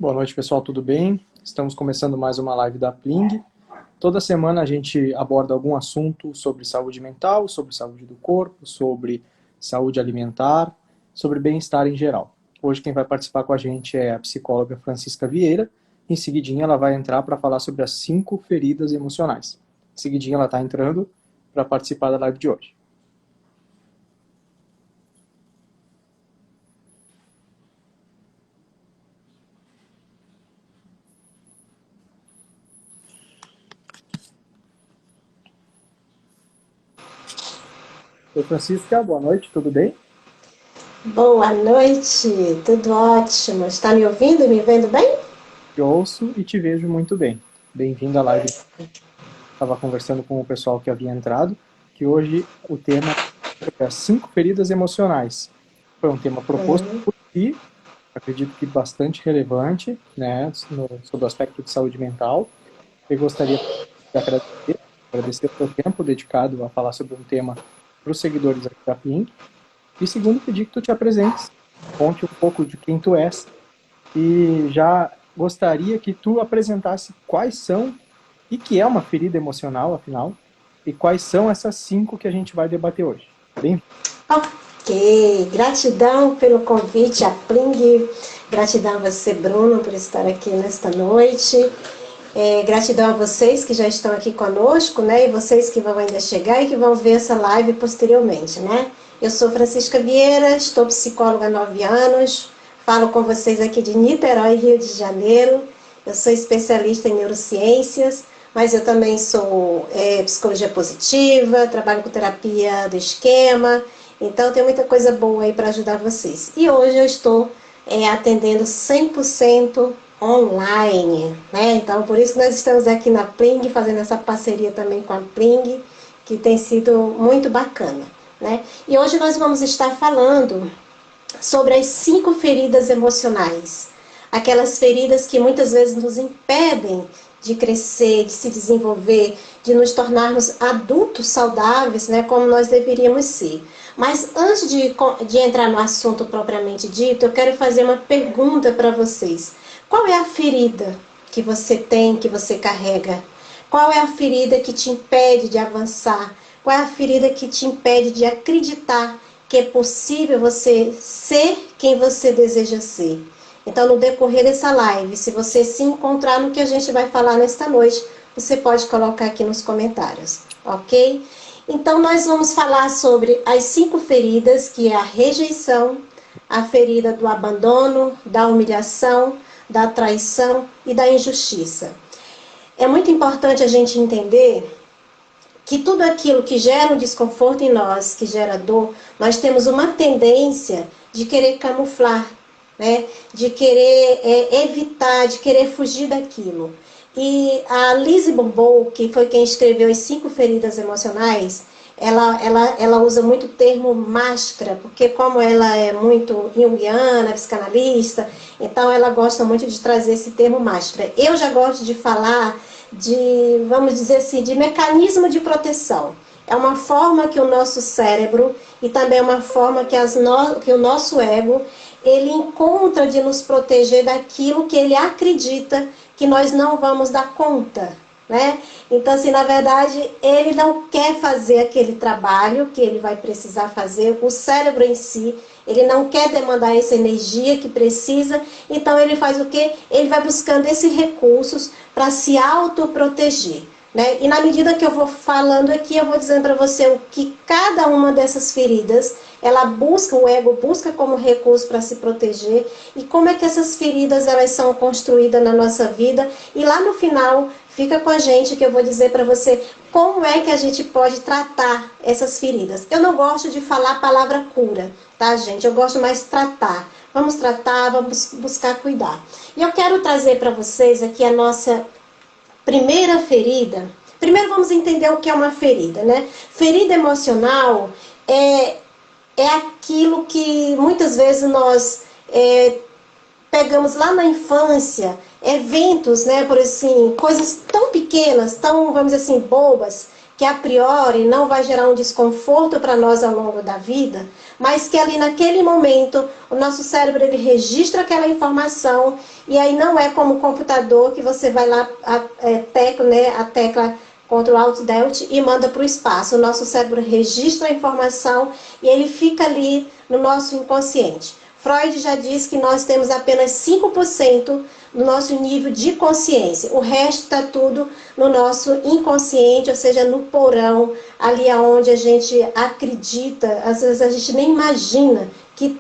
Boa noite, pessoal, tudo bem? Estamos começando mais uma live da Pling. Toda semana a gente aborda algum assunto sobre saúde mental, sobre saúde do corpo, sobre saúde alimentar, sobre bem-estar em geral. Hoje quem vai participar com a gente é a psicóloga Francisca Vieira. Em seguidinha ela vai entrar para falar sobre as 5 feridas emocionais. Em seguidinha ela está entrando para participar da live de hoje. Oi, Francisca, boa noite, tudo bem? Boa noite, tudo ótimo. Está me ouvindo, me vendo bem? Te ouço e te vejo muito bem. Bem-vindo à live. Estava conversando com o pessoal que havia entrado, que hoje o tema é as 5 feridas emocionais. Foi um tema proposto por ti, acredito que bastante relevante, né, sobre o aspecto de saúde mental. Eu gostaria de agradecer o teu tempo dedicado a falar sobre um tema para os seguidores aqui da Pink. E segundo, pedir que tu te apresentes, conte um pouco de quem tu és, e já gostaria que tu apresentasse quais são e que é uma ferida emocional, afinal, e quais são essas 5 que a gente vai debater hoje. Bem, Ok, gratidão pelo convite, a Pling. Gratidão a você, Bruno, por estar aqui nesta noite. Gratidão a vocês que já estão aqui conosco, né? E vocês que vão ainda chegar e que vão ver essa live posteriormente, né? Eu sou Francisca Vieira, estou psicóloga há 9 anos, falo com vocês aqui de Niterói, Rio de Janeiro. Eu sou especialista em neurociências, mas eu também sou psicologia positiva, trabalho com terapia do esquema, então tem muita coisa boa aí para ajudar vocês. E hoje eu estou atendendo 100% online, né? Então, por isso nós estamos aqui na Pling, fazendo essa parceria também com a Pling, que tem sido muito bacana, né? E hoje nós vamos estar falando sobre as 5 feridas emocionais. Aquelas feridas que muitas vezes nos impedem de crescer, de se desenvolver, de nos tornarmos adultos saudáveis, né, como nós deveríamos ser. Mas antes de entrar no assunto propriamente dito, eu quero fazer uma pergunta para vocês. Qual é a ferida que você tem, que você carrega? Qual é a ferida que te impede de avançar? Qual é a ferida que te impede de acreditar que é possível você ser quem você deseja ser? Então, no decorrer dessa live, se você se encontrar no que a gente vai falar nesta noite, você pode colocar aqui nos comentários, ok? Então, nós vamos falar sobre as 5 feridas, que é a rejeição, a ferida do abandono, da humilhação, da traição e da injustiça. É muito importante a gente entender que tudo aquilo que gera um desconforto em nós, que gera dor, nós temos uma tendência de querer camuflar, né? De querer evitar, de querer fugir daquilo. E a Lise Bourbeau, que foi quem escreveu As 5 Feridas Emocionais, ela usa muito o termo máscara, porque como ela é muito junguiana, psicanalista, então ela gosta muito de trazer esse termo máscara. Eu já gosto de falar de, vamos dizer assim, de mecanismo de proteção. É uma forma que o nosso cérebro e também é uma forma que o nosso ego ele encontra de nos proteger daquilo que ele acredita que nós não vamos dar conta, né? Então, assim, na verdade, ele não quer fazer aquele trabalho que ele vai precisar fazer, o cérebro em si, ele não quer demandar essa energia que precisa, então ele faz o quê? Ele vai buscando esses recursos para se autoproteger. Né? E na medida que eu vou falando aqui, eu vou dizendo para você o que cada uma dessas feridas, ela busca, o ego busca como recurso para se proteger, e como é que essas feridas elas são construídas na nossa vida, e lá no final, fica com a gente que eu vou dizer para você como é que a gente pode tratar essas feridas. Eu não gosto de falar a palavra cura, tá, gente? Eu gosto mais de tratar. Vamos tratar, vamos buscar cuidar. E eu quero trazer para vocês aqui a nossa primeira ferida. Primeiro vamos entender o que é uma ferida, né? Ferida emocional é aquilo que muitas vezes nós pegamos lá na infância, eventos, né, por assim, coisas tão pequenas, tão, vamos dizer assim, bobas, que a priori não vai gerar um desconforto para nós ao longo da vida, mas que ali naquele momento o nosso cérebro ele registra aquela informação e aí não é como o computador que você vai lá, a tecla Ctrl Alt Delta e manda para o espaço. O nosso cérebro registra a informação e ele fica ali no nosso inconsciente. Freud já diz que nós temos apenas 5% do nosso nível de consciência. O resto está tudo no nosso inconsciente, ou seja, no porão, ali aonde a gente acredita, às vezes a gente nem imagina que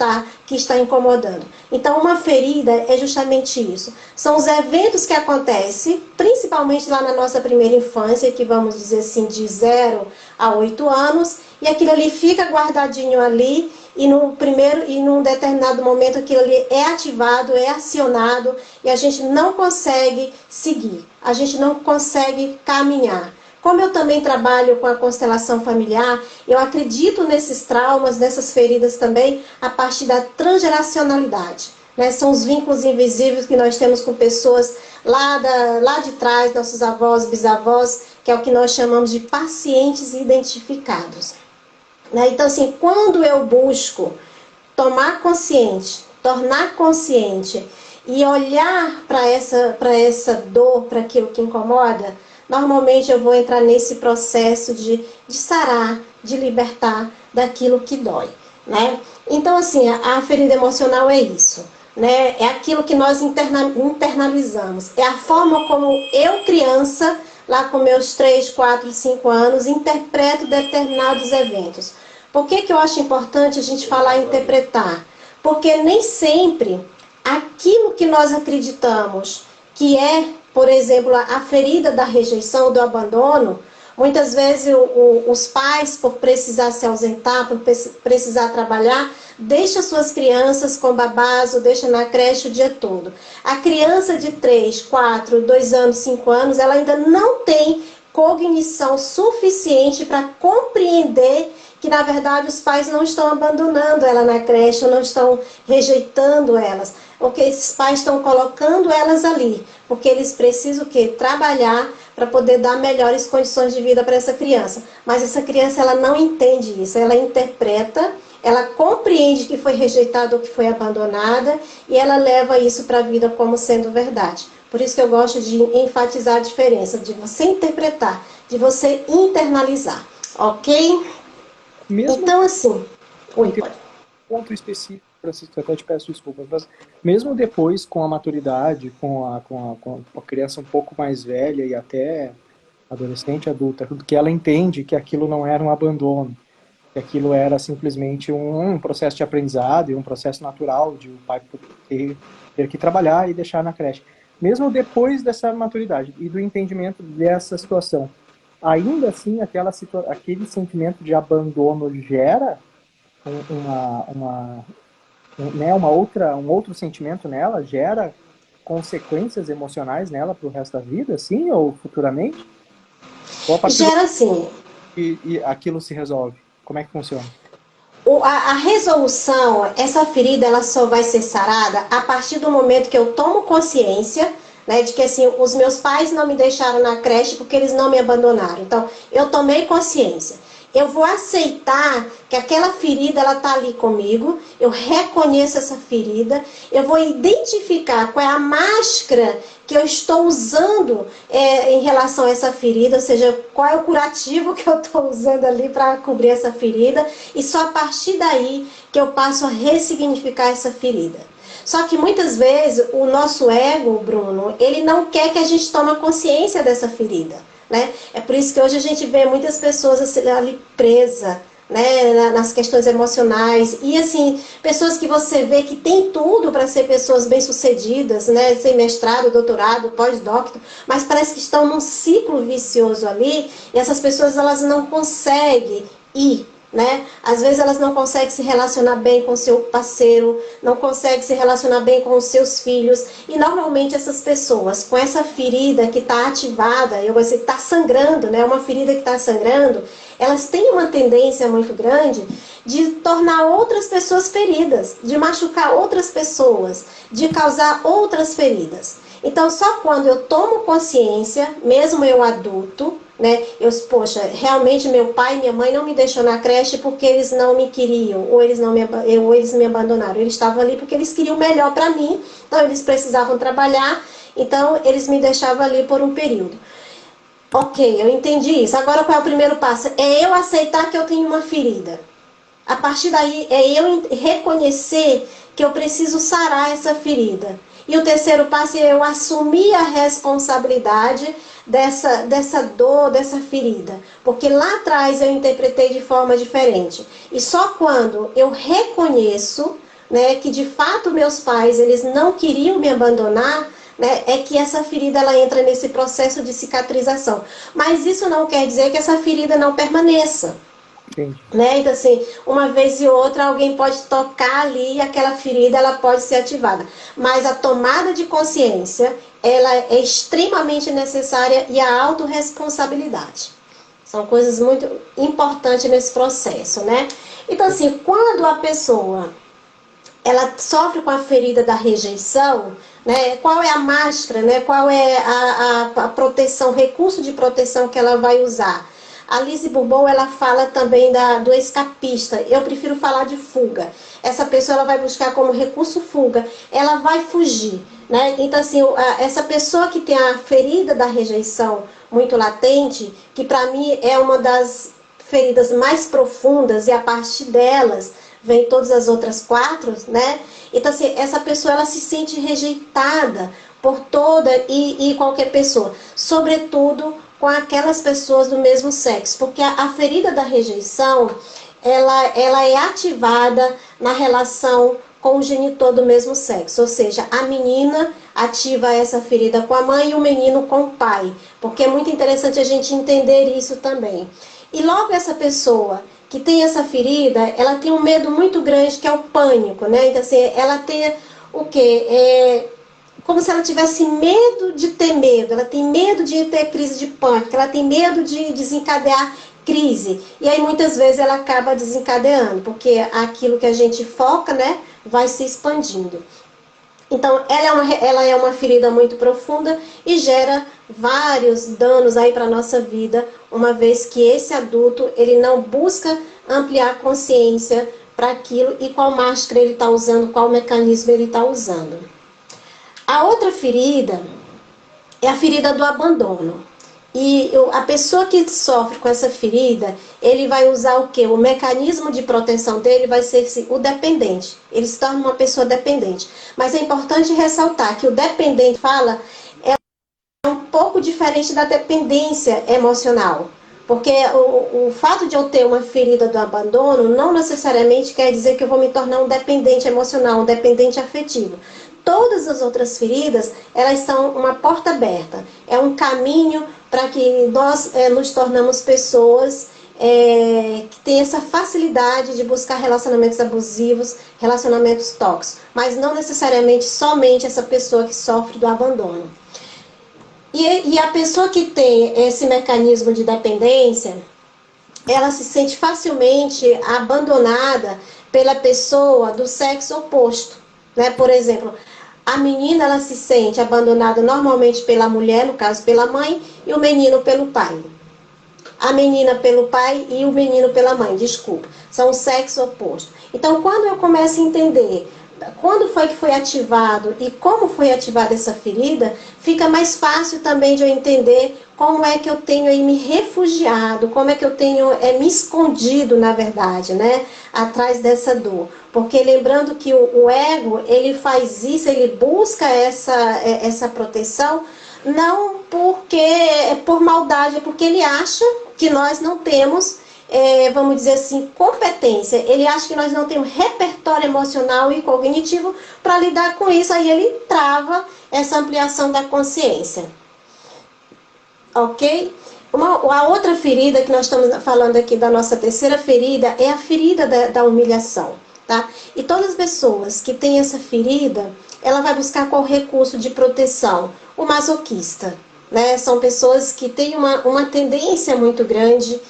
está incomodando. Então, uma ferida é justamente isso. São os eventos que acontecem, principalmente lá na nossa primeira infância, que vamos dizer assim, de 0 a 8 anos, e aquilo ali fica guardadinho ali, e num determinado momento aquilo ali é ativado, é acionado, e a gente não consegue seguir, a gente não consegue caminhar. Como eu também trabalho com a constelação familiar, eu acredito nesses traumas, nessas feridas também, a partir da transgeracionalidade. Né? São os vínculos invisíveis que nós temos com pessoas lá de trás, nossos avós, bisavós, que é o que nós chamamos de pacientes identificados. Né? Então, assim, quando eu busco tomar consciente, tornar consciente e olhar para essa dor, para aquilo que incomoda, normalmente eu vou entrar nesse processo de sarar, de libertar daquilo que dói, né? Então, assim, a ferida emocional é isso, né? É aquilo que nós internalizamos. É a forma como eu, criança, lá com meus 3, 4, 5 anos, interpreto determinados eventos. Por que eu acho importante a gente falar em interpretar? Porque nem sempre aquilo que nós acreditamos que é, por exemplo, a ferida da rejeição, do abandono, muitas vezes os pais, por precisar se ausentar, por precisar trabalhar, deixam suas crianças com babás ou deixam na creche o dia todo. A criança de 3, 4, 2 anos, 5 anos, ela ainda não tem cognição suficiente para compreender que, na verdade, os pais não estão abandonando ela na creche, ou não estão rejeitando elas, porque esses pais estão colocando elas ali, porque eles precisam o quê? Trabalhar para poder dar melhores condições de vida para essa criança. Mas essa criança, ela não entende isso, ela interpreta, ela compreende que foi rejeitada ou que foi abandonada, e ela leva isso para a vida como sendo verdade. Por isso que eu gosto de enfatizar a diferença de você interpretar, de você internalizar, ok? Mesmo então, assim... Oi, pode. Ponto específico, Francisco, até te peço desculpas, mas mesmo depois, com a maturidade, com a criança um pouco mais velha e até adolescente, adulta, que ela entende que aquilo não era um abandono, que aquilo era simplesmente um processo de aprendizado e um processo natural de o pai ter que trabalhar e deixar na creche. Mesmo depois dessa maturidade e do entendimento dessa situação, ainda assim aquele sentimento de abandono gera um outro sentimento nela, gera consequências emocionais nela para o resto da vida, sim, ou futuramente? Ou a partir gera sim. E aquilo se resolve? Como é que funciona? A resolução, essa ferida, ela só vai ser sarada a partir do momento que eu tomo consciência, né, de que assim, os meus pais não me deixaram na creche porque eles não me abandonaram. Então, eu tomei consciência. Eu vou aceitar que aquela ferida, ela está ali comigo, eu reconheço essa ferida, eu vou identificar qual é a máscara que eu estou usando em relação a essa ferida, ou seja, qual é o curativo que eu estou usando ali para cobrir essa ferida, e só a partir daí que eu passo a ressignificar essa ferida. Só que muitas vezes o nosso ego, Bruno, ele não quer que a gente tome consciência dessa ferida. Né? É por isso que hoje a gente vê muitas pessoas ali presas, né, nas questões emocionais, e assim, pessoas que você vê que tem tudo para ser pessoas bem-sucedidas, né, sem mestrado, doutorado, pós-doctor, mas parece que estão num ciclo vicioso ali, e essas pessoas elas não conseguem ir. Né? Às vezes elas não conseguem se relacionar bem com o seu parceiro, não conseguem se relacionar bem com os seus filhos, e normalmente essas pessoas com essa ferida que está ativada, eu vou dizer, está sangrando, né? Uma ferida que está sangrando, elas têm uma tendência muito grande de tornar outras pessoas feridas, de machucar outras pessoas, de causar outras feridas. Então, só quando eu tomo consciência, mesmo eu adulto, né? Poxa, realmente meu pai e minha mãe não me deixou na creche porque eles não me queriam, ou eles me abandonaram. Eles estavam ali porque eles queriam o melhor para mim, então eles precisavam trabalhar, então eles me deixavam ali por um período. Ok, eu entendi isso. Agora qual é o primeiro passo? É eu aceitar que eu tenho uma ferida. A partir daí é eu reconhecer que eu preciso sarar essa ferida. E o terceiro passo é eu assumir a responsabilidade dessa dor, dessa ferida. Porque lá atrás eu interpretei de forma diferente. E só quando eu reconheço, né, que de fato meus pais eles não queriam me abandonar, né, é que essa ferida ela entra nesse processo de cicatrização. Mas isso não quer dizer que essa ferida não permaneça. Entendi. Né? Então, assim, uma vez e outra alguém pode tocar ali e aquela ferida ela pode ser ativada. Mas a tomada de consciência ela é extremamente necessária e a autorresponsabilidade. São coisas muito importantes nesse processo, né? Então, assim, quando a pessoa ela sofre com a ferida da rejeição, né? Qual é a máscara, né? Qual é a proteção, recurso de proteção que ela vai usar? A Lise Bourbon, ela fala também do escapista. Eu prefiro falar de fuga. Essa pessoa ela vai buscar como recurso fuga. Ela vai fugir, né? Então, assim, essa pessoa que tem a ferida da rejeição muito latente, que para mim é uma das feridas mais profundas, e a partir delas vem todas as outras quatro, né? Então, assim, essa pessoa ela se sente rejeitada por toda e qualquer pessoa, sobretudo com aquelas pessoas do mesmo sexo, porque a ferida da rejeição ela é ativada na relação com o genitor do mesmo sexo, ou seja, a menina ativa essa ferida com a mãe e o menino com o pai, porque é muito interessante a gente entender isso também. E logo essa pessoa que tem essa ferida, ela tem um medo muito grande, que é o pânico, né? Então, assim, ela tem o quê? Como se ela tivesse medo de ter medo, ela tem medo de ter crise de pânico, ela tem medo de desencadear crise. E aí muitas vezes ela acaba desencadeando, porque aquilo que a gente foca, né, vai se expandindo. Então, ela é uma ferida muito profunda e gera vários danos aí para a nossa vida, uma vez que esse adulto, ele não busca ampliar a consciência para aquilo e qual máscara ele está usando, qual mecanismo ele está usando. A outra ferida é a ferida do abandono. E a pessoa que sofre com essa ferida, ele vai usar o quê? O mecanismo de proteção dele vai ser o dependente. Ele se torna uma pessoa dependente. Mas é importante ressaltar que o dependente é um pouco diferente da dependência emocional. Porque o fato de eu ter uma ferida do abandono não necessariamente quer dizer que eu vou me tornar um dependente emocional, um dependente afetivo. Todas as outras feridas, elas são uma porta aberta. É um caminho para que nós nos tornamos pessoas que têm essa facilidade de buscar relacionamentos abusivos, relacionamentos tóxicos. Mas não necessariamente somente essa pessoa que sofre do abandono. E a pessoa que tem esse mecanismo de dependência, ela se sente facilmente abandonada pela pessoa do sexo oposto, né? Por exemplo, a menina ela se sente abandonada normalmente pela mulher, no caso pela mãe, e o menino pelo pai. A menina pelo pai e o menino pela mãe, desculpa. São o sexo oposto. Então, quando eu começo a entender quando foi que foi ativado e como foi ativada essa ferida, fica mais fácil também de eu entender como é que eu tenho aí me refugiado, como é que eu tenho me escondido, na verdade, né, atrás dessa dor. Porque lembrando que o ego, ele faz isso, ele busca essa proteção, não por maldade, é porque ele acha que nós não temos vamos dizer assim, competência. Ele acha que nós não temos repertório emocional e cognitivo para lidar com isso, aí ele trava essa ampliação da consciência. Ok? A outra ferida que nós estamos falando aqui, da nossa terceira ferida, é a ferida da humilhação. Tá? E todas as pessoas que têm essa ferida, ela vai buscar qual recurso de proteção? O masoquista. Né? São pessoas que têm uma tendência muito grande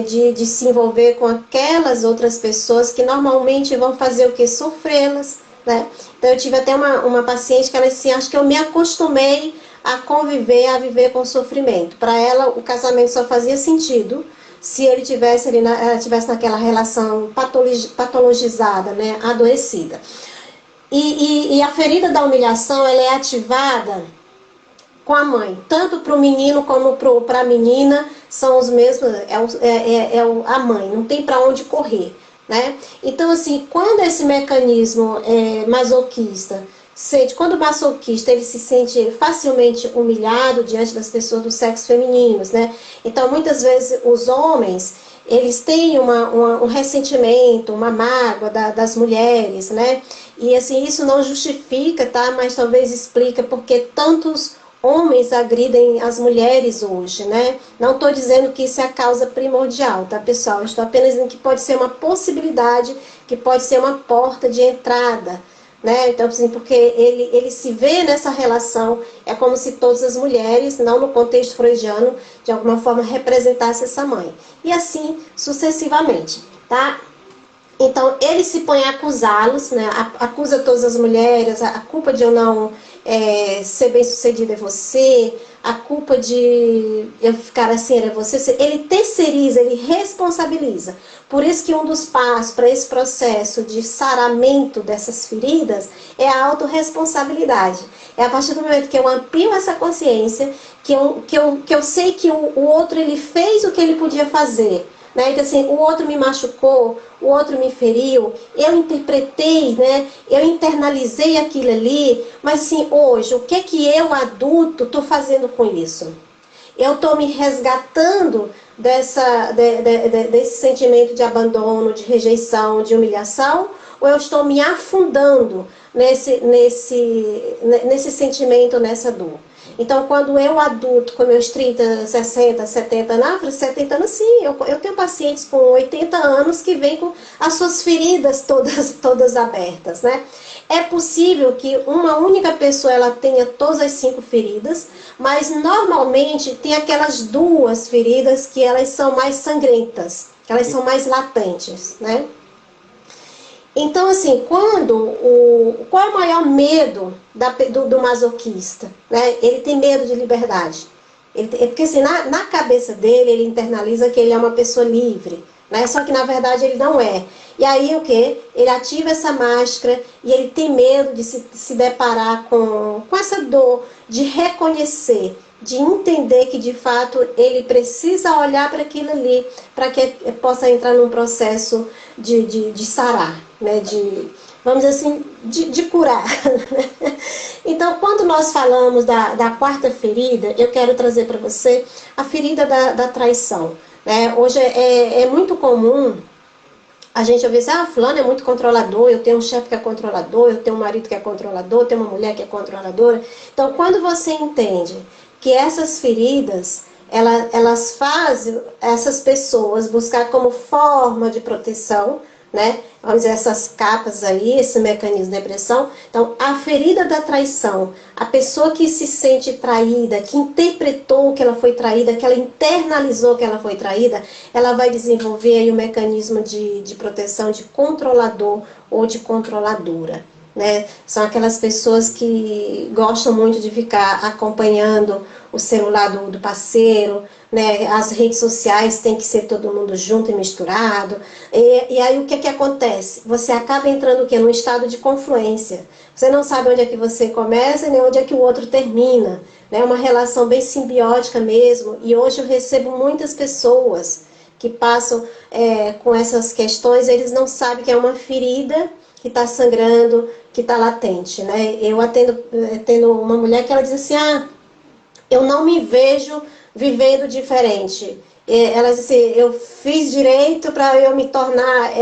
de se envolver com aquelas outras pessoas que normalmente vão fazer o que? Sofrê-las, né? Então eu tive até uma paciente que ela disse assim, acho que eu me acostumei a conviver, a viver com o sofrimento. Para ela, o casamento só fazia sentido se ele tivesse, ela tivesse naquela relação patologizada, né, adoecida. E a ferida da humilhação, ela é ativada com a mãe, tanto para o menino como para a menina, são os mesmos, a mãe, não tem para onde correr, né? Então, assim, quando esse mecanismo masoquista, quando o masoquista ele se sente facilmente humilhado diante das pessoas do sexo feminino, né? Então, muitas vezes, os homens, eles têm um ressentimento, uma mágoa das mulheres, né? E, assim, isso não justifica, tá? Mas talvez explica porque tantos homens agridem as mulheres hoje, né? Não estou dizendo que isso é a causa primordial, tá, pessoal? Estou apenas dizendo que pode ser uma possibilidade, que pode ser uma porta de entrada, né? Então, assim, porque ele se vê nessa relação, é como se todas as mulheres, não no contexto freudiano, de alguma forma representassem essa mãe. E assim, sucessivamente, tá? Então, ele se põe a acusá-los, né? Acusa todas as mulheres, a culpa de eu não ser bem-sucedida é você, a culpa de eu ficar assim é você. Ele terceiriza, ele responsabiliza. Por isso que um dos passos para esse processo de saramento dessas feridas é a autorresponsabilidade. É a partir do momento que eu amplio essa consciência, que eu sei que o outro ele fez o que ele podia fazer, né? Então, assim, o outro me machucou, o outro me feriu, eu interpretei, né? Eu internalizei aquilo ali, mas assim, hoje, o que eu, adulto, estou fazendo com isso? Eu estou me resgatando desse sentimento de abandono, de rejeição, de humilhação, ou eu estou me afundando nesse sentimento, nessa dor? Então, quando eu adulto, com meus 30, 60, 70 anos, 70 anos, sim, eu tenho pacientes com 80 anos que vêm com as suas feridas todas abertas, né? É possível que uma única pessoa ela tenha todas as 5 feridas, mas normalmente tem aquelas 2 feridas que elas são mais sangrentas, que elas são mais latentes, né? Então, assim, qual é o maior medo do masoquista? Né? Ele tem medo de liberdade. Porque assim, na cabeça dele, ele internaliza que ele é uma pessoa livre, né? Só que na verdade ele não é. E aí o que? Ele ativa essa máscara e ele tem medo de se deparar com essa dor, de reconhecer, de entender que de fato ele precisa olhar para aquilo ali, para que possa entrar num processo de sarar, né? Vamos dizer assim, de curar. Então, quando nós falamos da quarta ferida, eu quero trazer para você a ferida da traição. Né? Hoje é muito comum a gente ouvir assim, fulano é muito controlador, eu tenho um chefe que é controlador, eu tenho um marido que é controlador, eu tenho uma mulher que é controladora. Então, quando você entende que essas feridas, elas fazem essas pessoas buscar como forma de proteção, né? Vamos dizer, essas capas aí, esse mecanismo de depressão. Então, a ferida da traição, a pessoa que se sente traída, que interpretou que ela foi traída, que ela internalizou que ela foi traída, ela vai desenvolver aí o mecanismo de proteção de controlador ou de controladora. Né? São aquelas pessoas que gostam muito de ficar acompanhando o celular do parceiro, né? As redes sociais tem que ser todo mundo junto e misturado. E aí o que acontece? Você acaba entrando o quê? Num estado de confluência. Você não sabe onde é que você começa nem onde é que o outro termina. É, né? Uma relação bem simbiótica mesmo. E hoje eu recebo muitas pessoas que passam com essas questões, eles não sabem que é uma ferida que está sangrando, que está latente, né? Eu atendo uma mulher que ela diz assim, eu não me vejo vivendo diferente. Ela diz assim, eu fiz direito para eu me tornar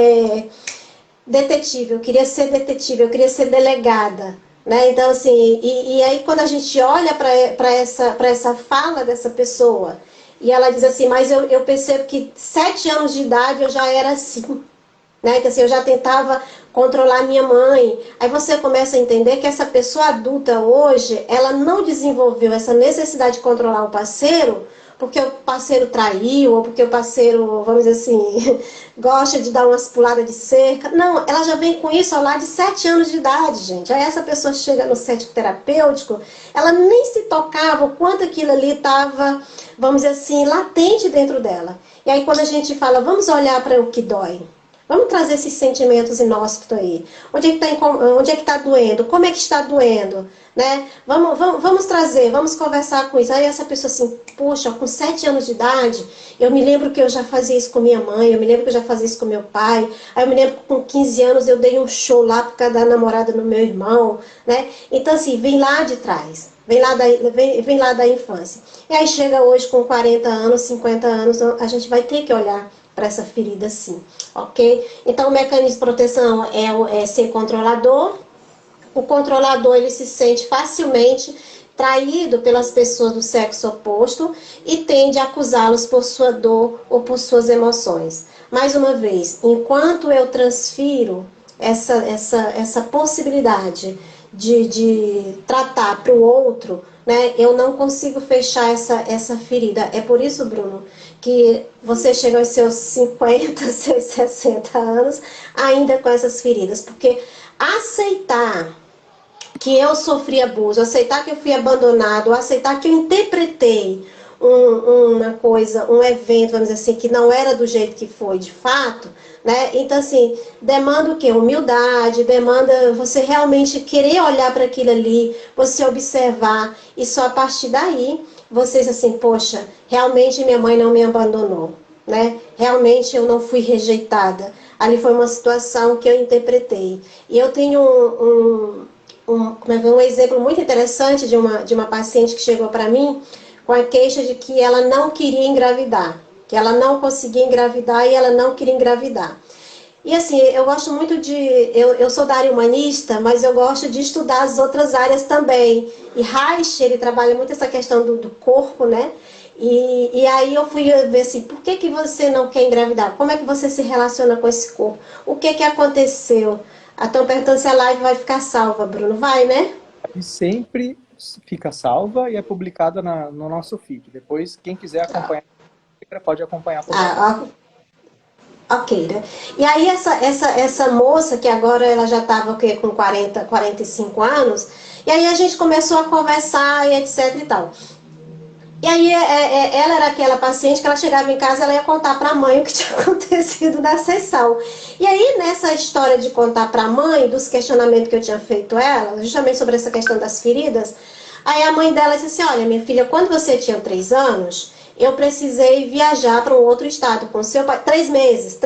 detetive, eu queria ser detetive, eu queria ser delegada. Né? Então, assim, e aí quando a gente olha para essa fala dessa pessoa, e ela diz assim, mas eu percebo que 7 anos de idade eu já era assim. Né? Que assim, eu já tentava controlar minha mãe. Aí você começa a entender que essa pessoa adulta hoje, ela não desenvolveu essa necessidade de controlar o parceiro porque o parceiro traiu, ou porque o parceiro, vamos dizer assim, gosta de dar umas puladas de cerca. Não, ela já vem com isso ao lado de 7 anos de idade, gente. Aí essa pessoa chega no centro terapêutico, ela nem se tocava o quanto aquilo ali estava, vamos dizer assim, latente dentro dela. E aí quando a gente fala, vamos olhar para o que dói. Vamos trazer esses sentimentos inóspitos aí. Onde é que tá doendo? Como é que está doendo? Né? Vamos trazer, vamos conversar com isso. Aí essa pessoa assim, puxa, com 7 anos de idade, eu me lembro que eu já fazia isso com minha mãe, eu me lembro que eu já fazia isso com meu pai. Aí eu me lembro que com 15 anos eu dei um show lá por causa da namorada do meu irmão. Né? Então assim, vem lá de trás. Vem lá da infância. E aí chega hoje com 40 anos, 50 anos, a gente vai ter que olhar para essa ferida sim, ok? Então o mecanismo de proteção é ser controlador. O controlador ele se sente facilmente traído pelas pessoas do sexo oposto e tende a acusá-los por sua dor ou por suas emoções. Mais uma vez, enquanto eu transfiro essa possibilidade de tratar para o outro, né, eu não consigo fechar essa ferida. É por isso, Bruno, que você chega aos seus 50, seus 60 anos ainda com essas feridas, porque aceitar que eu sofri abuso, aceitar que eu fui abandonado, aceitar que eu interpretei uma coisa, um evento, vamos dizer assim, que não era do jeito que foi de fato, né? Então, assim, demanda o quê? Humildade, demanda você realmente querer olhar para aquilo ali, você observar, e só a partir daí, vocês assim, poxa, realmente minha mãe não me abandonou, né? Realmente eu não fui rejeitada. Ali foi uma situação que eu interpretei. E eu tenho um exemplo muito interessante de uma paciente que chegou para mim com a queixa de que ela não queria engravidar, que ela não conseguia engravidar e ela não queria engravidar. E assim, eu gosto muito eu sou da área humanista, mas eu gosto de estudar as outras áreas também. E Reich, ele trabalha muito essa questão do corpo, né? E aí eu fui ver assim, por que você não quer engravidar? Como é que você se relaciona com esse corpo? O que aconteceu? Estão perguntando se a live vai ficar salva, Bruno. Vai, né? E sempre fica salva e é publicada no nosso feed. Depois, quem quiser acompanhar, pode acompanhar por lá. Ok, né? E aí essa moça, que agora ela já estava com 45 anos, e aí a gente começou a conversar e etc e tal. E aí ela era aquela paciente que ela chegava em casa, ela ia contar para a mãe o que tinha acontecido na sessão. E aí nessa história de contar para a mãe, dos questionamentos que eu tinha feito ela, justamente sobre essa questão das feridas, aí a mãe dela disse assim, olha minha filha, quando você tinha 3 anos, eu precisei viajar para um outro estado com seu pai. 3 meses,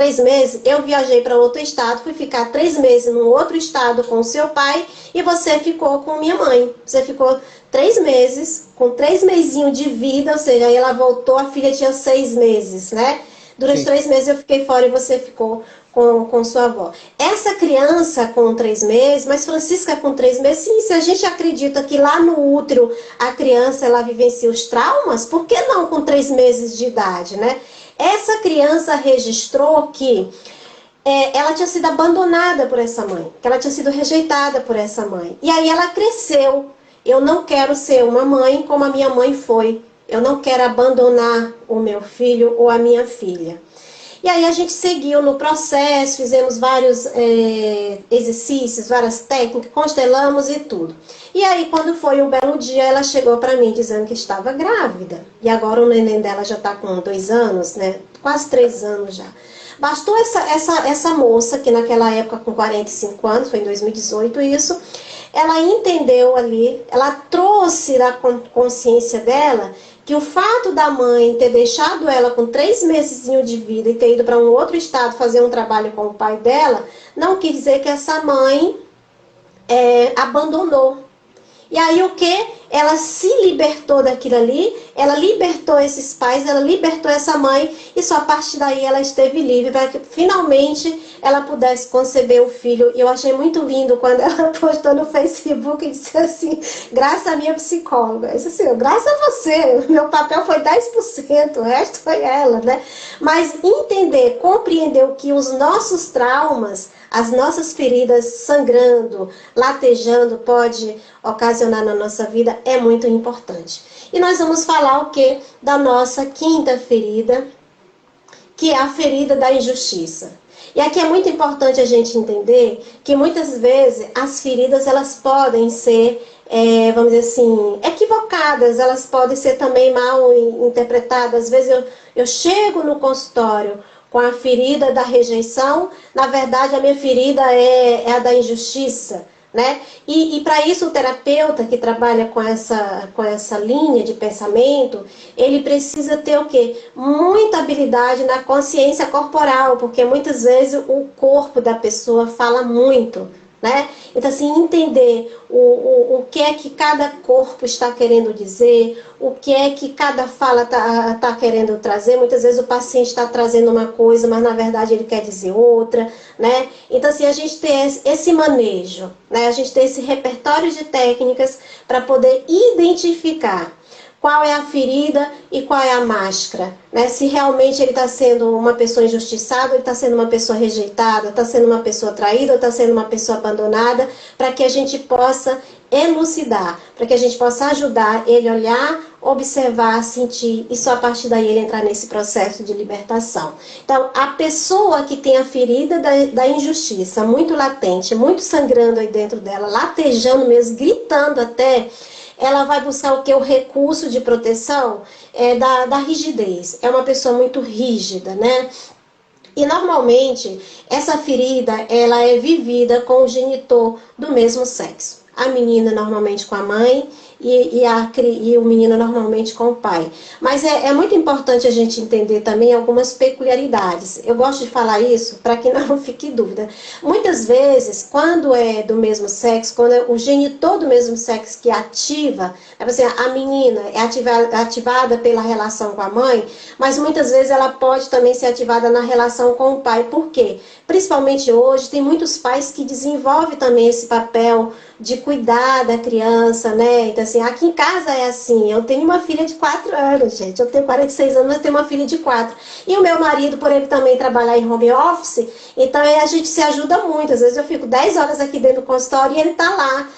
eu viajei para outro estado, fui ficar 3 meses num outro estado com seu pai e você ficou com minha mãe. Você ficou 3 meses, com 3 mesinhos de vida, ou seja, aí ela voltou, a filha tinha 6 meses, né? Durante Sim. 3 meses eu fiquei fora e você ficou com sua avó. Essa criança com 3 meses, mas Francisca com 3 meses, sim, se a gente acredita que lá no útero a criança ela vivencia os traumas, por que não com 3 meses de idade, né? Essa criança registrou que ela tinha sido abandonada por essa mãe, que ela tinha sido rejeitada por essa mãe. E aí ela cresceu. Eu não quero ser uma mãe como a minha mãe foi. Eu não quero abandonar o meu filho ou a minha filha. E aí a gente seguiu no processo, fizemos vários exercícios, várias técnicas, constelamos e tudo. E aí quando foi um belo dia, ela chegou para mim dizendo que estava grávida. E agora o neném dela já está com 2 anos, né? Quase 3 anos já. Bastou essa moça, que naquela época com 45 anos, foi em 2018 isso, ela entendeu ali, ela trouxe da consciência dela que o fato da mãe ter deixado ela com 3 meses de vida e ter ido para um outro estado fazer um trabalho com o pai dela, não quer dizer que essa mãe abandonou. E aí o que? Ela se libertou daquilo ali, ela libertou esses pais, ela libertou essa mãe e só a partir daí ela esteve livre para que finalmente ela pudesse conceber o filho. E eu achei muito lindo quando ela postou no Facebook e disse assim, graças à minha psicóloga. Eu disse assim, graças a você, meu papel foi 10%, o resto foi ela, né? Mas entender, compreender o que os nossos traumas as nossas feridas sangrando, latejando, pode ocasionar na nossa vida, é muito importante. E nós vamos falar o que? Da nossa quinta ferida, que é a ferida da injustiça. E aqui é muito importante a gente entender que muitas vezes as feridas elas podem ser, vamos dizer assim, equivocadas, elas podem ser também mal interpretadas. Às vezes eu chego no consultório com a ferida da rejeição, na verdade a minha ferida é a da injustiça. Né? E para isso o terapeuta que trabalha com essa linha de pensamento, ele precisa ter o quê? Muita habilidade na consciência corporal, porque muitas vezes o corpo da pessoa fala muito, né? Então, assim, entender o que é que cada corpo está querendo dizer, o que é que cada fala tá querendo trazer. Muitas vezes o paciente está trazendo uma coisa, mas na verdade ele quer dizer outra, né? Então, assim, a gente tem esse manejo, né? A gente tem esse repertório de técnicas para poder identificar qual é a ferida e qual é a máscara, né? Se realmente ele está sendo uma pessoa injustiçada, ele está sendo uma pessoa rejeitada, está sendo uma pessoa traída, ou está sendo uma pessoa abandonada, para que a gente possa elucidar, para que a gente possa ajudar ele a olhar, observar, sentir, e só a partir daí ele entrar nesse processo de libertação. Então, a pessoa que tem a ferida da injustiça muito latente, muito sangrando aí dentro dela, latejando mesmo, gritando até, ela vai buscar o que? O recurso de proteção da rigidez. É uma pessoa muito rígida, né? E normalmente essa ferida ela é vivida com o genitor do mesmo sexo. A menina normalmente com a mãe e o menino normalmente com o pai. Mas é muito importante a gente entender também algumas peculiaridades. Eu gosto de falar isso para que não fique dúvida. Muitas vezes, quando é do mesmo sexo, quando é o genitor do mesmo sexo que ativa, assim, a menina é ativada pela relação com a mãe, mas muitas vezes ela pode também ser ativada na relação com o pai. Por quê? Principalmente hoje, tem muitos pais que desenvolvem também esse papel de cuidar da criança, né? Então, assim, aqui em casa é assim, eu tenho uma filha de 4 anos, gente, eu tenho 46 anos, mas tenho uma filha de 4. E o meu marido, por ele também trabalhar em home office, então a gente se ajuda muito. Às vezes eu fico 10 horas aqui dentro do consultório e ele tá lá,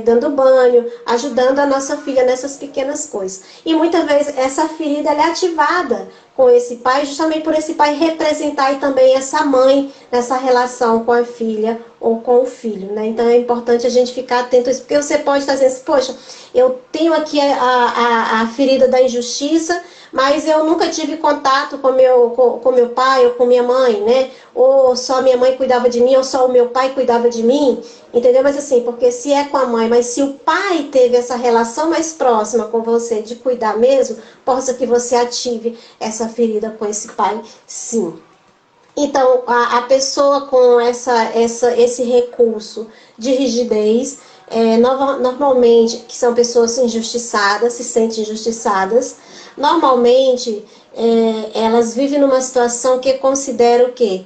dando banho, ajudando a nossa filha nessas pequenas coisas. E muitas vezes essa ferida ela é ativada com esse pai, justamente por esse pai representar e também essa mãe nessa relação com a filha ou com o filho, né? Então é importante a gente ficar atento a isso, porque você pode estar dizendo assim, poxa, eu tenho aqui a ferida da injustiça, mas eu nunca tive contato com meu pai ou com minha mãe, né? Ou só minha mãe cuidava de mim, ou só o meu pai cuidava de mim, entendeu? Mas assim, porque se é com a mãe, mas se o pai teve essa relação mais próxima com você, de cuidar mesmo, possa que você ative essa ferida com esse pai, sim. Então, a pessoa com esse recurso de rigidez, normalmente, que são pessoas injustiçadas, se sentem injustiçadas, normalmente elas vivem numa situação que considera o quê?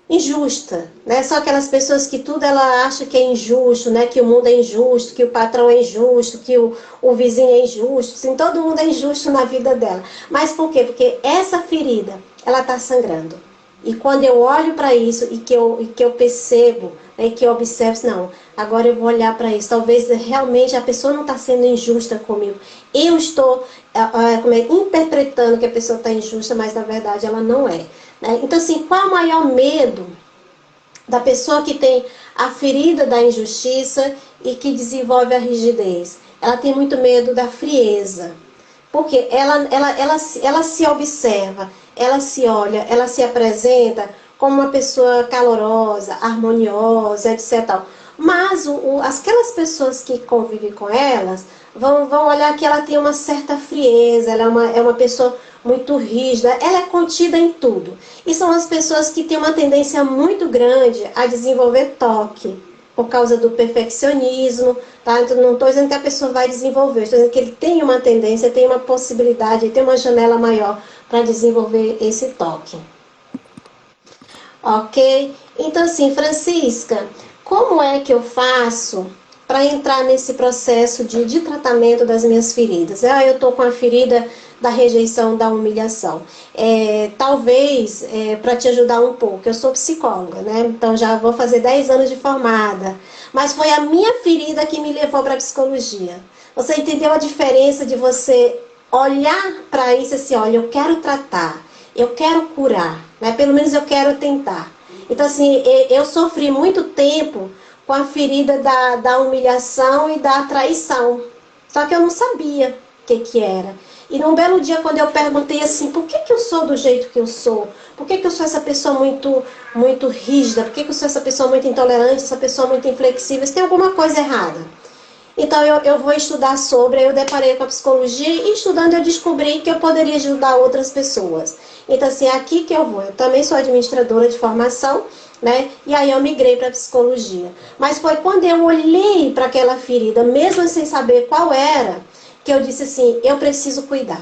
Injusta, né? São aquelas pessoas que tudo ela acha que é injusto, né? Que o mundo é injusto, que o patrão é injusto, que o vizinho é injusto, assim, todo mundo é injusto na vida dela. Mas por quê? Porque essa ferida, ela está sangrando. E quando eu olho para isso e que eu percebo, né, que eu observo, não, agora eu vou olhar para isso. Talvez realmente a pessoa não está sendo injusta comigo. Eu estou interpretando que a pessoa está injusta, mas na verdade ela não é. Né? Então, assim, qual é o maior medo da pessoa que tem a ferida da injustiça e que desenvolve a rigidez? Ela tem muito medo da frieza. Porque ela se observa, ela se olha, ela se apresenta como uma pessoa calorosa, harmoniosa, etc. Mas aquelas pessoas que convivem com elas vão olhar que ela tem uma certa frieza, ela é uma pessoa muito rígida, ela é contida em tudo. E são as pessoas que têm uma tendência muito grande a desenvolver toque, por causa do perfeccionismo, tá? Então, não estou dizendo que a pessoa vai desenvolver, estou dizendo que ele tem uma tendência, tem uma possibilidade, tem uma janela maior para desenvolver esse toque. Ok? Então, assim, Francisca, como é que eu faço para entrar nesse processo de tratamento das minhas feridas? Eu estou com a ferida da rejeição, da humilhação. Talvez, para te ajudar um pouco, eu sou psicóloga, né? Então já vou fazer 10 anos de formada, mas foi a minha ferida que me levou para a psicologia. Você entendeu a diferença de você olhar para isso assim, olha, eu quero tratar, eu quero curar, né? Pelo menos eu quero tentar. Então, assim, eu sofri muito tempo com a ferida da humilhação e da traição. Só que eu não sabia o que era. E num belo dia, quando eu perguntei assim, por que eu sou do jeito que eu sou? Por que eu sou essa pessoa muito rígida? Por que eu sou essa pessoa muito intolerante, essa pessoa muito inflexível? Se tem alguma coisa errada. Então eu vou estudar sobre, aí eu deparei com a psicologia e estudando eu descobri que eu poderia ajudar outras pessoas. Então assim, é aqui que eu vou. Eu também sou administradora de formação, né? E aí eu migrei para a psicologia. Mas foi quando eu olhei para aquela ferida, mesmo sem saber qual era, que eu disse assim, eu preciso cuidar.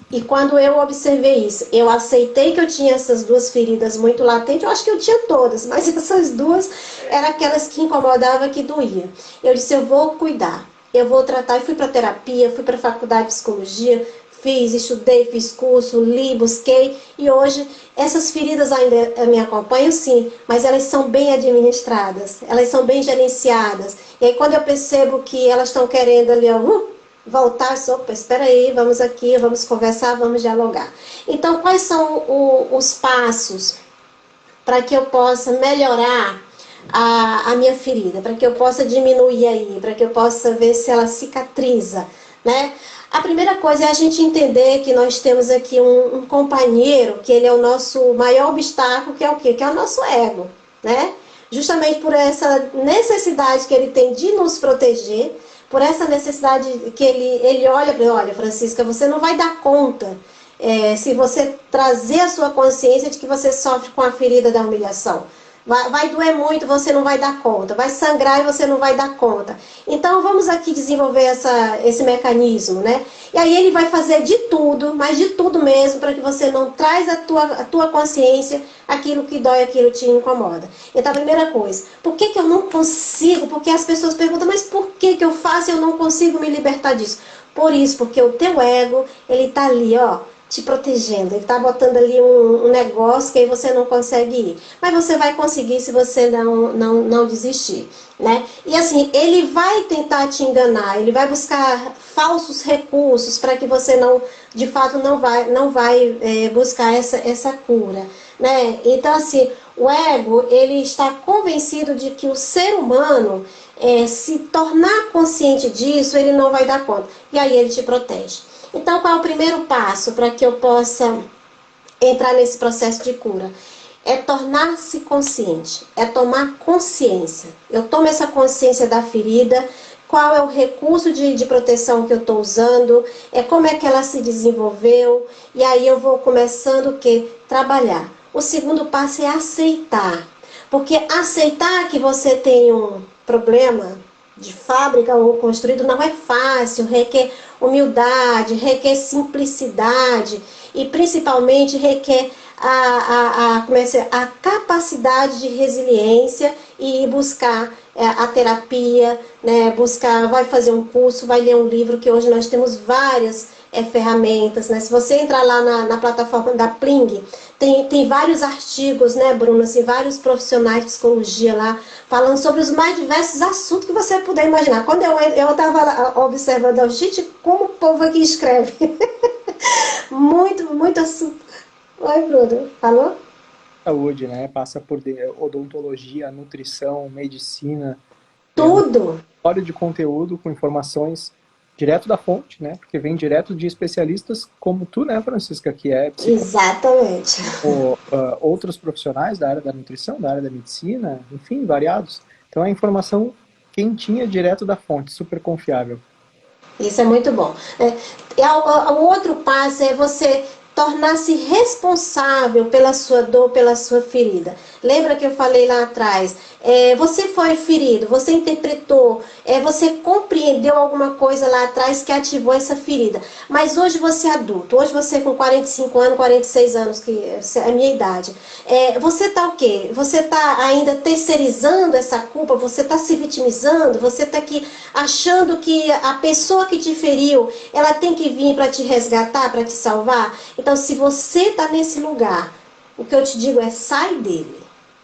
E quando eu observei isso, eu aceitei que eu tinha essas duas feridas muito latentes, eu acho que eu tinha todas, mas essas duas eram aquelas que incomodavam, que doía. Eu disse, eu vou cuidar, eu vou tratar, e fui para terapia, fui para a faculdade de psicologia, estudei, fiz curso, li, busquei, e hoje essas feridas ainda me acompanham, sim, mas elas são bem administradas, elas são bem gerenciadas. E aí quando eu percebo que elas estão querendo ali, voltar, opa, espera aí, vamos aqui, vamos conversar, vamos dialogar. Então, quais são os passos para que eu possa melhorar a minha ferida, para que eu possa diminuir aí, para que eu possa ver se ela cicatriza, né? A primeira coisa é a gente entender que nós temos aqui um companheiro, que ele é o nosso maior obstáculo, que é o quê? Que é o nosso ego, né? Justamente por essa necessidade que ele tem de nos proteger, por essa necessidade que ele olha para, olha, Francisca, você não vai dar conta se você trazer a sua consciência de que você sofre com a ferida da humilhação. Vai doer muito, você não vai dar conta. Vai sangrar e você não vai dar conta. Então, vamos aqui desenvolver esse mecanismo, né? E aí ele vai fazer de tudo, mas de tudo mesmo, para que você não traz a tua consciência aquilo que dói, aquilo que te incomoda. Então, a primeira coisa, por que eu não consigo? Porque as pessoas perguntam, mas por que eu faço e eu não consigo me libertar disso? Por isso, porque o teu ego, ele tá ali, ó, te protegendo, ele está botando ali um negócio que aí você não consegue ir. Mas você vai conseguir se você não desistir, né? E assim, ele vai tentar te enganar, ele vai buscar falsos recursos para que você não, de fato, não vai buscar essa cura, né? Então assim, o ego, ele está convencido de que o ser humano, se tornar consciente disso, ele não vai dar conta. E aí ele te protege. Então, qual é o primeiro passo para que eu possa entrar nesse processo de cura? É tornar-se consciente, é tomar consciência. Eu tomo essa consciência da ferida, qual é o recurso de proteção que eu estou usando, como é que ela se desenvolveu, e aí eu vou começando o quê? Trabalhar. O segundo passo é aceitar, porque aceitar que você tem um problema de fábrica ou construído não é fácil, requer humildade, requer simplicidade e principalmente requer a capacidade de resiliência e buscar a terapia, né? Vai fazer um curso, vai ler um livro, que hoje nós temos várias ferramentas, né? Se você entrar lá na plataforma da Pling, tem vários artigos, né, Bruno, assim, vários profissionais de psicologia lá, falando sobre os mais diversos assuntos que você puder imaginar. Quando eu estava observando, gente, como o povo aqui escreve. muito assunto. Oi, Bruno, falou? Saúde, né? Passa por odontologia, nutrição, medicina, Tudo. história de conteúdo com informações direto da fonte, né? Porque vem direto de especialistas como tu, né, Francisca, que é psicóloga. Exatamente. Ou outros profissionais da área da nutrição, da área da medicina, enfim, variados. Então é informação quentinha, direto da fonte, super confiável. Isso é muito bom. O outro passo é você tornar-se responsável pela sua dor, pela sua ferida. Lembra que eu falei lá atrás? Você foi ferido, você interpretou, você compreendeu alguma coisa lá atrás que ativou essa ferida. Mas hoje você é adulto, hoje você com 45 anos, 46 anos, que é a minha idade. Você está o quê? Você está ainda terceirizando essa culpa, você está se vitimizando, você está aqui achando que a pessoa que te feriu, ela tem que vir para te resgatar, para te salvar? Então, se você está nesse lugar, o que eu te digo é sai dele.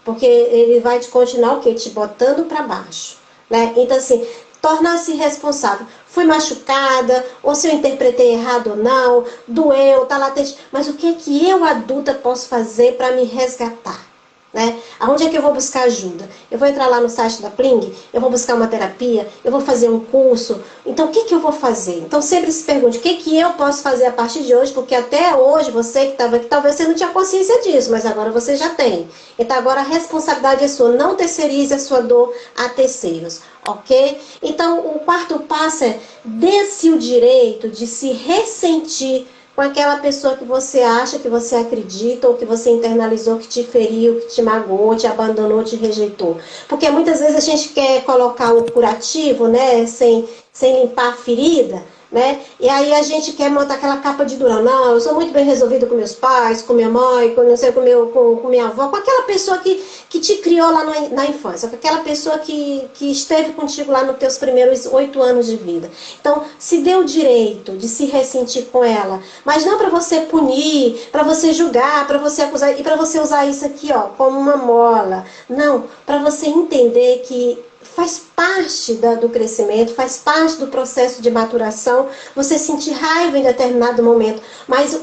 Porque ele vai te continuar o quê? Te botando para baixo. Né? Então, assim, tornar-se responsável. Fui machucada, ou se eu interpretei errado ou não, doeu, tá latente. Mas o que é que eu, adulta, posso fazer para me resgatar? Né? Aonde é que eu vou buscar ajuda? Eu vou entrar lá no site da Pling, eu vou buscar uma terapia, eu vou fazer um curso. Então, o que que eu vou fazer? Então, sempre se pergunte, o que que eu posso fazer a partir de hoje? Porque até hoje, você que estava aqui, talvez você não tinha consciência disso, mas agora você já tem. Então, agora a responsabilidade é sua. Não terceirize a sua dor a terceiros, ok? Então, o quarto passo é dê-se o direito de se ressentir com aquela pessoa que você acha, que você acredita, ou que você internalizou, que te feriu, que te magoou, te abandonou, te rejeitou. Porque muitas vezes a gente quer colocar o curativo, né, sem limpar a ferida, né? E aí a gente quer montar aquela capa de durão. Não, eu sou muito bem resolvida com meus pais, com minha mãe, com, não sei, com minha avó, com aquela pessoa que te criou lá na infância, com aquela pessoa que esteve contigo lá nos teus primeiros 8 anos de vida. Então, se dê o direito de se ressentir com ela, mas não para você punir, para você julgar, para você acusar, e para você usar isso aqui, ó, como uma mola. Não, para você entender que faz parte do crescimento, faz parte do processo de maturação, você sentir raiva em determinado momento, mas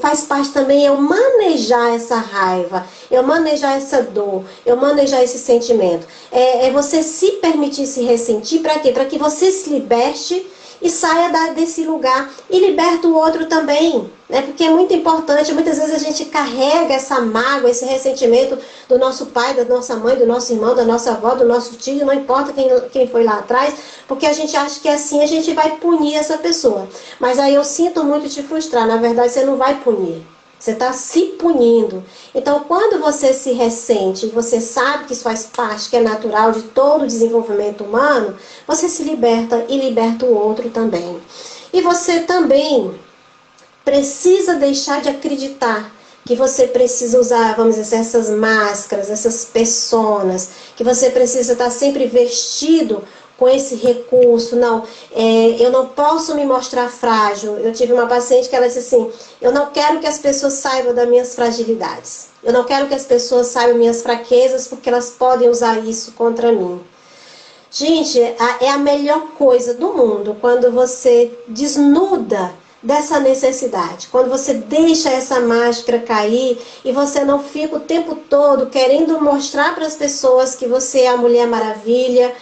faz parte também eu manejar essa raiva, eu manejar essa dor, eu manejar esse sentimento. É você se permitir se ressentir, para quê? Para que você se liberte e saia desse lugar e liberta o outro também, né? Porque é muito importante, muitas vezes a gente carrega essa mágoa, esse ressentimento do nosso pai, da nossa mãe, do nosso irmão, da nossa avó, do nosso tio, não importa quem foi lá atrás, porque a gente acha que assim a gente vai punir essa pessoa. Mas aí eu sinto muito te frustrar, na verdade você não vai punir. Você está se punindo. Então, quando você se ressente, você sabe que isso faz parte, que é natural de todo o desenvolvimento humano, você se liberta e liberta o outro também. E você também precisa deixar de acreditar que você precisa usar, vamos dizer, essas máscaras, essas personas, que você precisa estar sempre vestido com esse recurso. Não, eu não posso me mostrar frágil. Eu tive uma paciente que ela disse assim, eu não quero que as pessoas saibam das minhas fragilidades. Eu não quero que as pessoas saibam minhas fraquezas, porque elas podem usar isso contra mim. Gente, é a melhor coisa do mundo quando você desnuda dessa necessidade, quando você deixa essa máscara cair e você não fica o tempo todo querendo mostrar para as pessoas que você é a Mulher Maravilha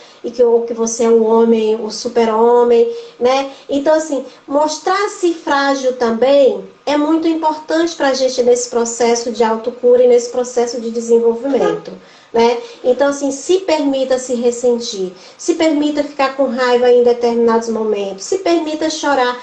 ou que você é o homem, o super-homem, né? Então, assim, mostrar-se frágil também é muito importante para a gente nesse processo de autocura e nesse processo de desenvolvimento. Né? Então, assim, se permita se ressentir, se permita ficar com raiva em determinados momentos, se permita chorar.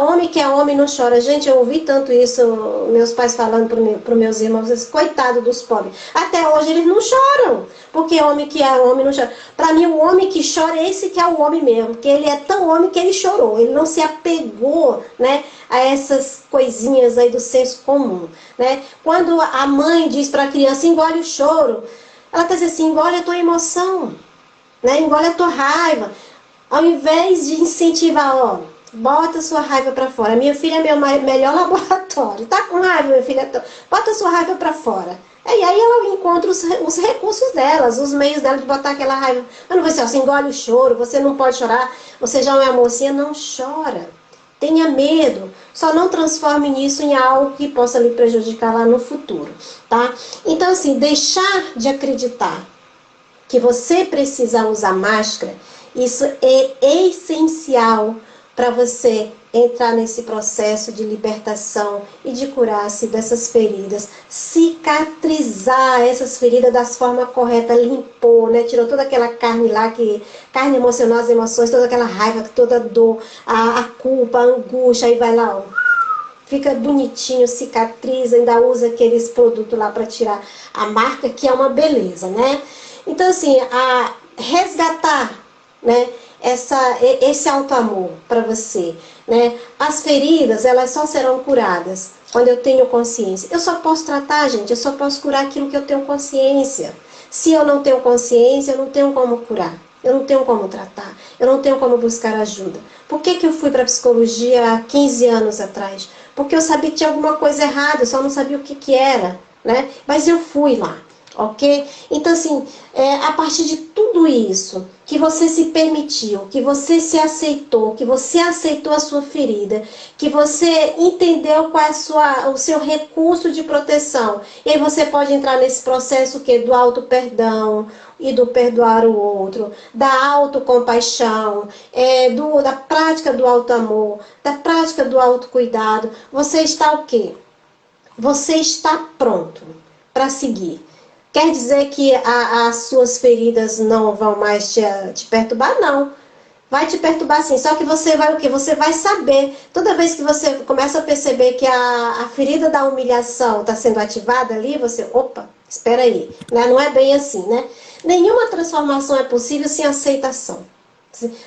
Homem que é homem não chora. Gente, eu ouvi tanto isso, meus pais falando para os meus irmãos, coitado dos pobres. Até hoje eles não choram, porque homem que é homem não chora. Para mim, o homem que chora é esse que é o homem mesmo, porque ele é tão homem que ele chorou, ele não se apegou, né, a essas coisinhas aí do senso comum. Né? Quando a mãe diz para a criança, engole o choro, ela está dizendo assim, engole a tua emoção, né? Engole a tua raiva. Ao invés de incentivar, ó, bota a sua raiva para fora. Minha filha é meu melhor laboratório. Tá com raiva, minha filha? Bota a sua raiva para fora. E aí ela encontra os recursos delas, os meios dela de botar aquela raiva. Mas não vai ser assim, engole o choro, você não pode chorar, você já é uma mocinha, não chora. Tenha medo, só não transforme nisso em algo que possa lhe prejudicar lá no futuro, tá? Então, assim, deixar de acreditar que você precisa usar máscara, isso é essencial para você entrar nesse processo de libertação e de curar-se dessas feridas, cicatrizar essas feridas da forma correta, limpou, né? Tirou toda aquela carne lá, carne emocional, as emoções, toda aquela raiva, toda a dor, a culpa, a angústia, aí vai lá, ó, fica bonitinho, cicatriza, ainda usa aqueles produtos lá para tirar a marca, que é uma beleza, né? Então, assim, a resgatar, né, esse auto-amor para você, né? As feridas, elas só serão curadas quando eu tenho consciência. Eu só posso tratar, gente, eu só posso curar aquilo que eu tenho consciência. Se eu não tenho consciência, eu não tenho como curar. Eu não tenho como tratar, eu não tenho como buscar ajuda. Por que eu fui para a psicologia há 15 anos atrás? Porque eu sabia que tinha alguma coisa errada, eu só não sabia o que era, né? Mas eu fui lá, ok? Então, assim, a partir de tudo isso, que você se permitiu, que você se aceitou, que você aceitou a sua ferida, que você entendeu qual é o seu recurso de proteção, e aí você pode entrar nesse processo do auto-perdão, e do perdoar o outro, da autocompaixão, da prática do auto-amor, da prática do autocuidado. Você está o quê? Você está pronto para seguir. Quer dizer que as suas feridas não vão mais te perturbar? Não. Vai te perturbar sim, só que você vai o quê? Você vai saber. Toda vez que você começa a perceber que a ferida da humilhação está sendo ativada ali, você, opa, espera aí. Né? Não é bem assim, né? Nenhuma transformação é possível sem aceitação.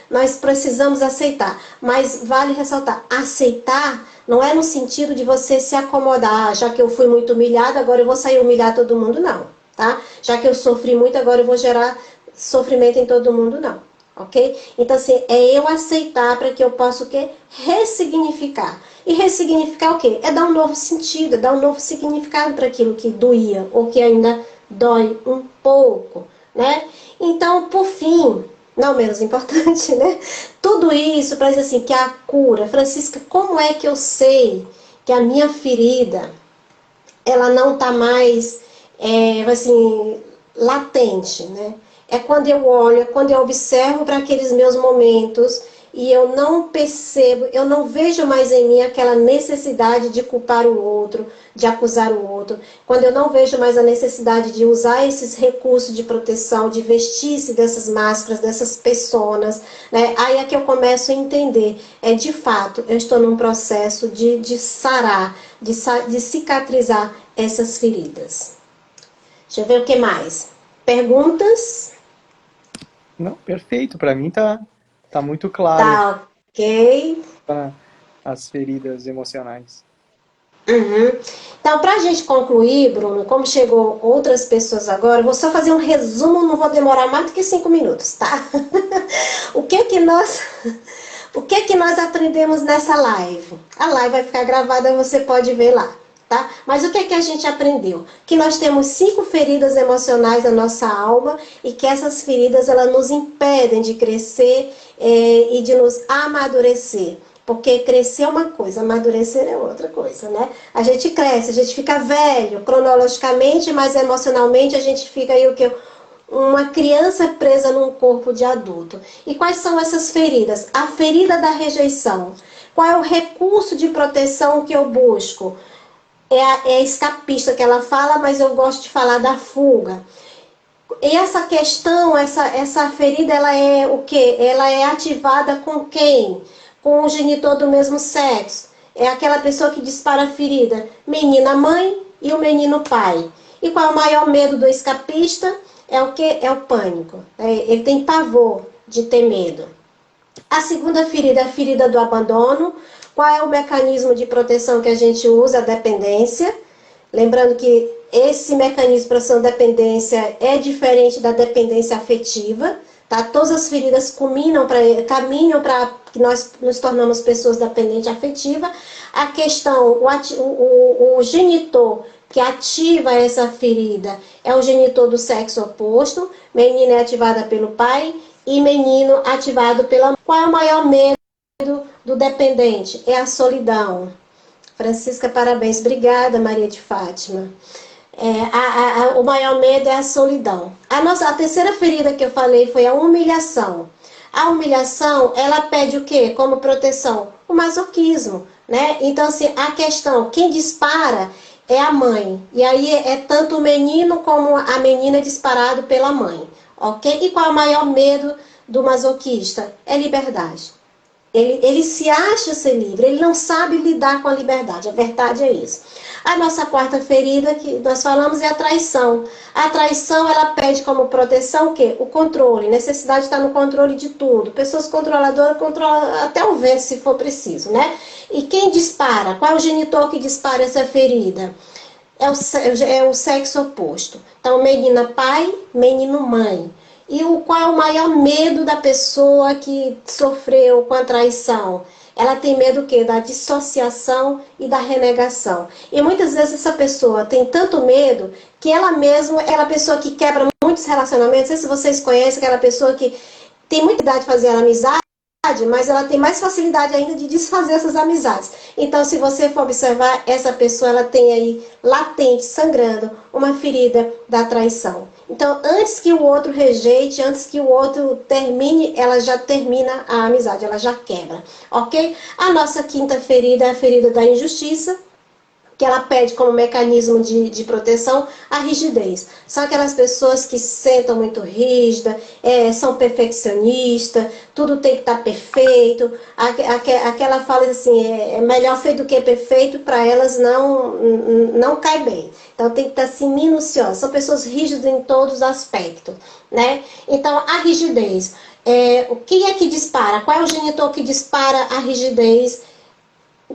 Nós precisamos aceitar, mas vale ressaltar, aceitar não é no sentido de você se acomodar, já que eu fui muito humilhada, agora eu vou sair humilhar todo mundo, não, tá? Já que eu sofri muito, agora eu vou gerar sofrimento em todo mundo, não, ok? Então, assim, é eu aceitar para que eu possa o quê? Ressignificar. E ressignificar o quê? É dar um novo sentido, é dar um novo significado para aquilo que doía, ou que ainda dói um pouco, né? Então, por fim, não menos importante, né? Tudo isso para dizer assim, que a cura, Francisca, como é que eu sei que a minha ferida, ela não está mais, assim, latente, né? É quando eu olho, é quando eu observo para aqueles meus momentos e eu não percebo, eu não vejo mais em mim aquela necessidade de culpar o outro, de acusar o outro. Quando eu não vejo mais a necessidade de usar esses recursos de proteção, de vestir-se dessas máscaras, dessas personas, né? Aí é que eu começo a entender, de fato, eu estou num processo de sarar, de cicatrizar essas feridas. Deixa eu ver o que mais. Perguntas? Não, perfeito. Para mim tá muito claro Tá ok. as feridas emocionais. Uhum. Então, para a gente concluir, Bruno, como chegou outras pessoas agora, eu vou só fazer um resumo, não vou demorar mais do que 5 minutos, tá? o que que nós aprendemos nessa live? A live vai ficar gravada, você pode ver lá, tá? Mas o que a gente aprendeu? Que nós temos 5 feridas emocionais na nossa alma e que essas feridas, elas nos impedem de crescer e de nos amadurecer. Porque crescer é uma coisa, amadurecer é outra coisa, né? A gente cresce, a gente fica velho, cronologicamente, mas emocionalmente a gente fica aí o que? Uma criança presa num corpo de adulto. E quais são essas feridas? A ferida da rejeição. Qual é o recurso de proteção que eu busco? É a escapista que ela fala, mas eu gosto de falar da fuga. E essa questão, essa ferida, ela é o quê? Ela é ativada com quem? Com o genitor do mesmo sexo. É aquela pessoa que dispara a ferida. Menina mãe e o menino pai. E qual é o maior medo do escapista? É o quê? É o pânico. Ele tem pavor de ter medo. A segunda ferida é a ferida do abandono. Qual é o mecanismo de proteção que a gente usa? A dependência. Lembrando que esse mecanismo de proteção da dependência é diferente da dependência afetiva. Tá? Todas as feridas caminham para que nós nos tornamos pessoas dependentes afetiva. A questão, o genitor que ativa essa ferida é o genitor do sexo oposto. Menina é ativada pelo pai e menino ativado pela mãe. Qual é o maior medo do dependente? É a solidão. Francisca, parabéns. Obrigada, Maria de Fátima. O maior medo é a solidão. A terceira ferida que eu falei foi a humilhação. A humilhação, ela pede o quê? Como proteção? O masoquismo, né? Então, assim, a questão, quem dispara é a mãe. E aí é tanto o menino como a menina disparado pela mãe, ok? E qual é o maior medo do masoquista? É liberdade. Ele se acha ser livre, ele não sabe lidar com a liberdade. A verdade é isso. A nossa quarta ferida que nós falamos é a traição. A traição, ela pede como proteção o quê? O controle. Necessidade de estar no controle de tudo. Pessoas controladoras controlam até o vento, se for preciso, né? E quem dispara? Qual é o genitor que dispara essa ferida? É o sexo oposto. Então, menina pai, menino mãe. E qual é o maior medo da pessoa que sofreu com a traição? Ela tem medo o quê? Da dissociação e da renegação. E muitas vezes essa pessoa tem tanto medo que ela mesma é a pessoa que quebra muitos relacionamentos. Não sei se vocês conhecem aquela pessoa que tem muita idade de fazer amizade, mas ela tem mais facilidade ainda de desfazer essas amizades. Então, se você for observar, essa pessoa ela tem aí latente, sangrando, uma ferida da traição. Então, antes que o outro rejeite, antes que o outro termine, ela já termina a amizade, ela já quebra, ok? A nossa quinta ferida é a ferida da injustiça, que ela pede como mecanismo de proteção a rigidez. São aquelas pessoas que se sentam muito rígidas, são perfeccionistas, tudo tem que estar perfeito. Aquela fala assim, é melhor feito do que perfeito, para elas não cai bem. Então tem que estar assim minuciosa. São pessoas rígidas em todos os aspectos, né? Então a rigidez, o que é que dispara? Qual é o genitor que dispara a rigidez?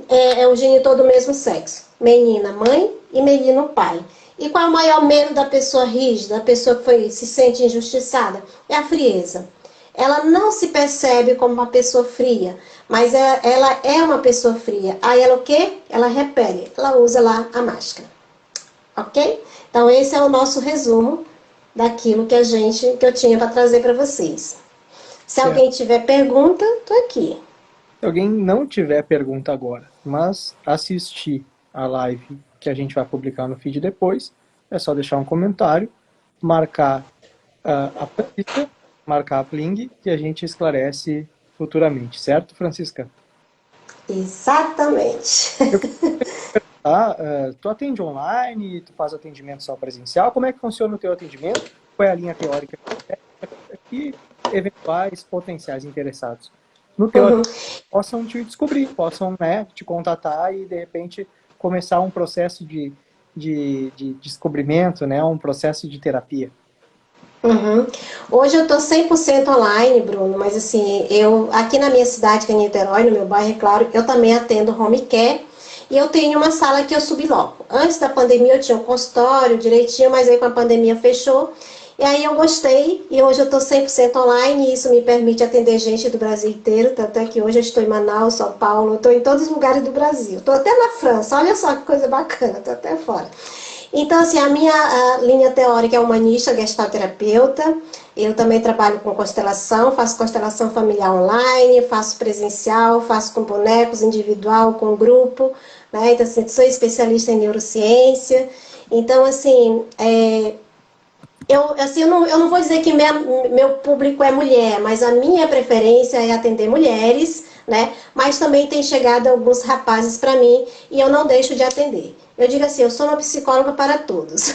É o genitor do mesmo sexo. Menina, mãe, e menino, pai. E qual é o maior medo da pessoa rígida, da pessoa que se sente injustiçada? É a frieza. Ela não se percebe como uma pessoa fria, mas ela é uma pessoa fria. Aí ela o quê? Ela repele, ela usa lá a máscara. Ok? Então esse é o nosso resumo daquilo que eu tinha para trazer para vocês. Se alguém tiver pergunta, tô aqui. Se alguém não tiver pergunta agora, mas assistir a live que a gente vai publicar no feed depois, é só deixar um comentário, marcar a Francisca, marcar a Pling, que a gente esclarece futuramente, certo, Francisca? Exatamente. Tu atende online, tu faz atendimento só presencial, como é que funciona o teu atendimento? Qual é a linha teórica e eventuais potenciais interessados no teu possam te descobrir, possam, né, te contatar e de repente começar um processo de descobrimento, né, um processo de terapia. Uhum. Hoje eu tô 100% online, Bruno, mas assim, eu aqui na minha cidade, que é Niterói, no meu bairro, é claro, eu também atendo home care e eu tenho uma sala que eu subloco. Antes da pandemia eu tinha um consultório direitinho, mas aí com a pandemia fechou. E aí eu gostei e hoje eu estou 100% online e isso me permite atender gente do Brasil inteiro, tanto é que hoje eu estou em Manaus, São Paulo, estou em todos os lugares do Brasil. Estou até na França, olha só que coisa bacana, estou até fora. Então, assim, a linha teórica é humanista, gestalterapeuta. Eu também trabalho com constelação, faço constelação familiar online, faço presencial, faço com bonecos, individual, com grupo, né? Então, assim, sou especialista em neurociência. Então, assim, eu não vou dizer que meu público é mulher, mas a minha preferência é atender mulheres, né? Mas também tem chegado alguns rapazes para mim e eu não deixo de atender. Eu digo assim, eu sou uma psicóloga para todos.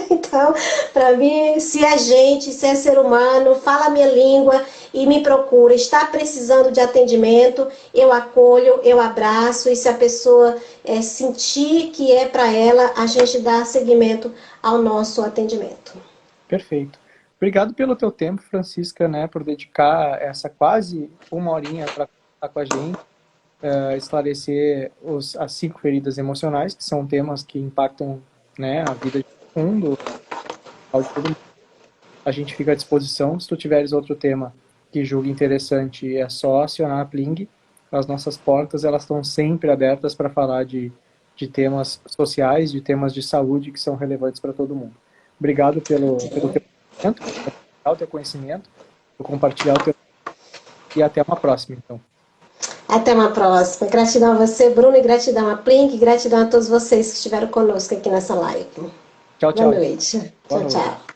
Então, para mim, se é gente, se é ser humano, fala a minha língua e me procura, está precisando de atendimento, eu acolho, eu abraço, e se a pessoa sentir que é para ela, a gente dá seguimento ao nosso atendimento. Perfeito. Obrigado pelo teu tempo, Francisca, né, por dedicar essa quase uma horinha para estar com a gente, esclarecer as 5 feridas emocionais, que são temas que impactam, né, a vida de todo mundo, de todo mundo. A gente fica à disposição. Se tu tiveres outro tema que julgue interessante, é só acionar a Pling. As nossas portas, elas estão sempre abertas para falar de temas sociais, de temas de saúde que são relevantes para todo mundo. Obrigado pelo teu conhecimento, por teu conhecimento, por compartilhar o teu... E até uma próxima, então. Até uma próxima. Gratidão a você, Bruno, e gratidão a Plink, e gratidão a todos vocês que estiveram conosco aqui nessa live. Tchau, tchau. Boa noite. Boa Tchau, noite. tchau.